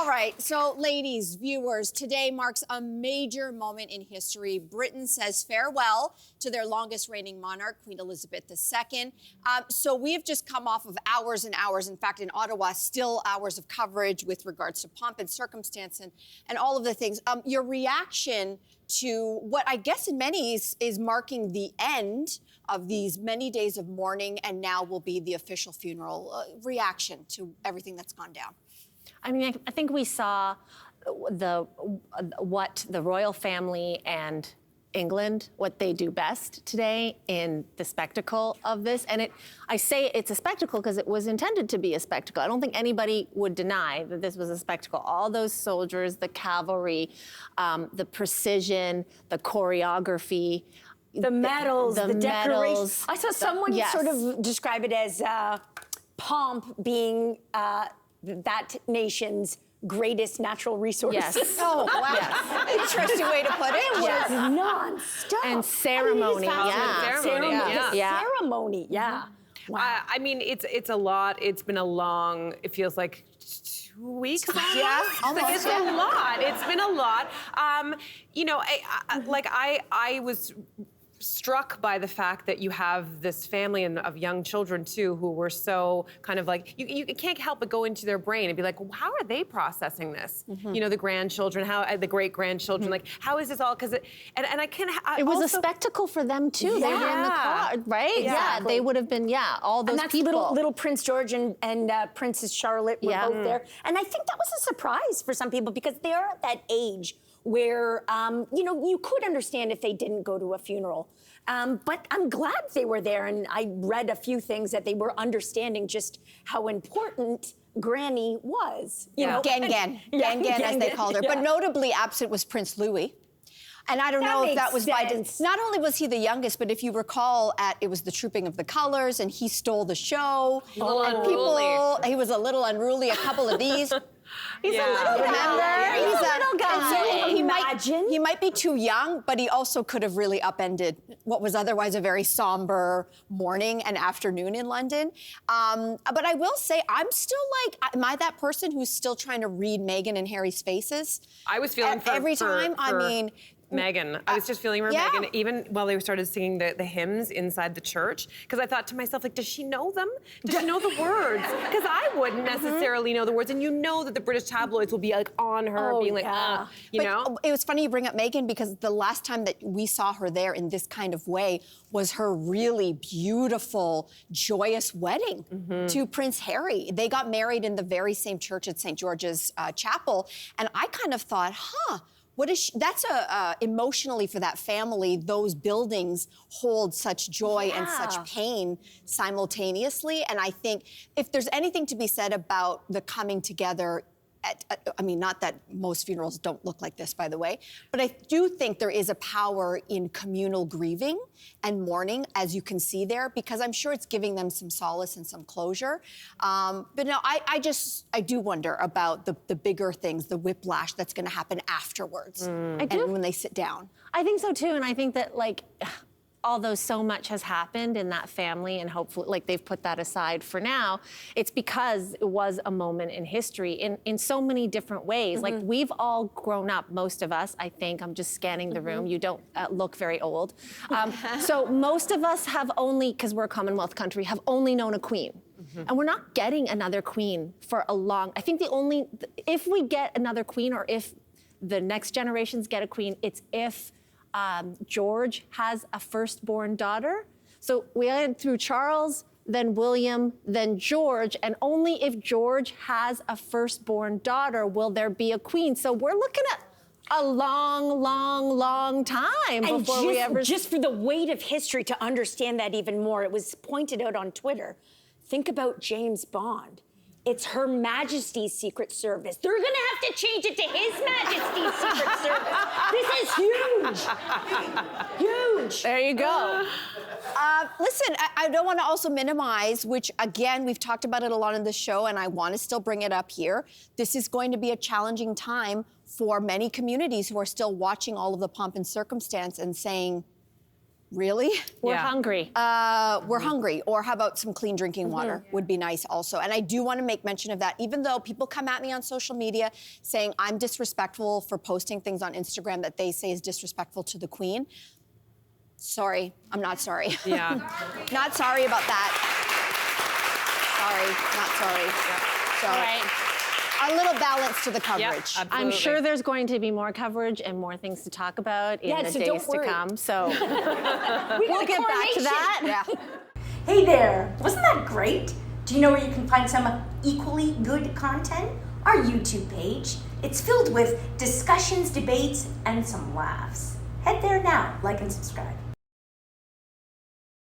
All right, so ladies, viewers, today marks a major moment in history. Britain says farewell to their longest reigning monarch, Queen Elizabeth II. So we have just come off of hours and hours, in fact, in Ottawa, still hours of coverage with regards to pomp and circumstance and all of the things. Your reaction to what I guess in many is marking the end of these many days of mourning and now will be the official funeral. Reaction to everything that's gone down. I mean, I think we saw what the royal family and England, what they do best today in the spectacle of this. And I say it's a spectacle because it was intended to be a spectacle. I don't think anybody would deny that this was a spectacle. All those soldiers, the cavalry, the precision, the choreography, the medals, the decorations. I saw someone sort of describe it as pomp being that nation's greatest natural resource. Yes. Oh, wow. Yes. Interesting way to put it. It was non-stop. And ceremony, Ceremony, yeah. Wow. I mean, it's a lot. It's been a long, it feels like 2 weeks. Yeah, almost. It's been a lot. It's been a lot. You know, I was struck by the fact that you have this family of young children too who were so kind of like you can't help but go into their brain and be like, well, how are they processing this? You know, the grandchildren, how the great grandchildren, like how is this all? Because it was also a spectacle for them too. They were in the car, right? Yeah, they would have been. Yeah, all those and that's people. Little Prince George and Princess Charlotte were both there, and I think that was a surprise for some people because they are at that age where, you know, you could understand if they didn't go to a funeral. But I'm glad they were there, and I read a few things that they were understanding just how important Granny was. You know, Gang, as they called her. Yeah. But notably absent was Prince Louis. And I don't know if that was by not only was he the youngest, but if you recall, it was the Trooping of the Colors, and he stole the show. He was a little unruly. A couple of these. He's a little guy. He's a little guy. So he might be too young, but he also could have really upended what was otherwise a very somber morning and afternoon in London. But I will say, I'm still like, am I that person who's still trying to read Meghan and Harry's faces? I was feeling every time. I mean. Meghan. I was just feeling for Meghan, even while they started singing the hymns inside the church, because I thought to myself, like, does she know them? Does she know the words? Because I wouldn't necessarily know the words, and you know that the British tabloids will be like on her, being like, you know? It was funny you bring up Meghan because the last time that we saw her there in this kind of way was her really beautiful, joyous wedding to Prince Harry. They got married in the very same church at St. George's Chapel, and I kind of thought, what is she? That's emotionally for that family, those buildings hold such joy and such pain simultaneously. And I think if there's anything to be said about the coming together, I mean, not that most funerals don't look like this, by the way, but I do think there is a power in communal grieving and mourning, as you can see there, because I'm sure it's giving them some solace and some closure. But no, I do wonder about the bigger things, the whiplash that's going to happen afterwards, and when they sit down. I think so too, and I think that although so much has happened in that family and hopefully they've put that aside for now, it's because it was a moment in history in so many different ways. Like we've all grown up, most of us, I think. I'm just scanning the room. You don't look very old. So most of us have only, because we're a Commonwealth country, have only known a queen. And we're not getting another queen for a long, I think if we get another queen or if the next generations get a queen, it's if George has a firstborn daughter. So we went through Charles, then William, then George, and only if George has a firstborn daughter will there be a queen. So we're looking at a long time before we ever... Just for the weight of history to understand that even more, it was pointed out on Twitter. Think about James Bond. It's Her Majesty's Secret Service. They're gonna have to change it to His Majesty's Secret Service. This is huge. Huge. There you go. Listen, I don't want to also minimize, which again, we've talked about it a lot in the show, and I want to still bring it up here. This is going to be a challenging time for many communities who are still watching all of the pomp and circumstance and saying, Really? We're Yeah. hungry. We're hungry. Or how about some clean drinking water would be nice also. And I do want to make mention of that, even though people come at me on social media saying I'm disrespectful for posting things on Instagram that they say is disrespectful to the Queen. Sorry, I'm not sorry. Yeah. Not sorry about that. Sorry, not sorry. So, All right. a little balance to the coverage. absolutely. I'm sure there's going to be more coverage and more things to talk about in the so days don't to worry. come. So We got we'll a get back to coronation. that. Yeah. Hey there! Wasn't that great? Do you know where you can find some equally good content? Our YouTube page. It's filled with discussions, debates, and some laughs. Head there now, like and subscribe.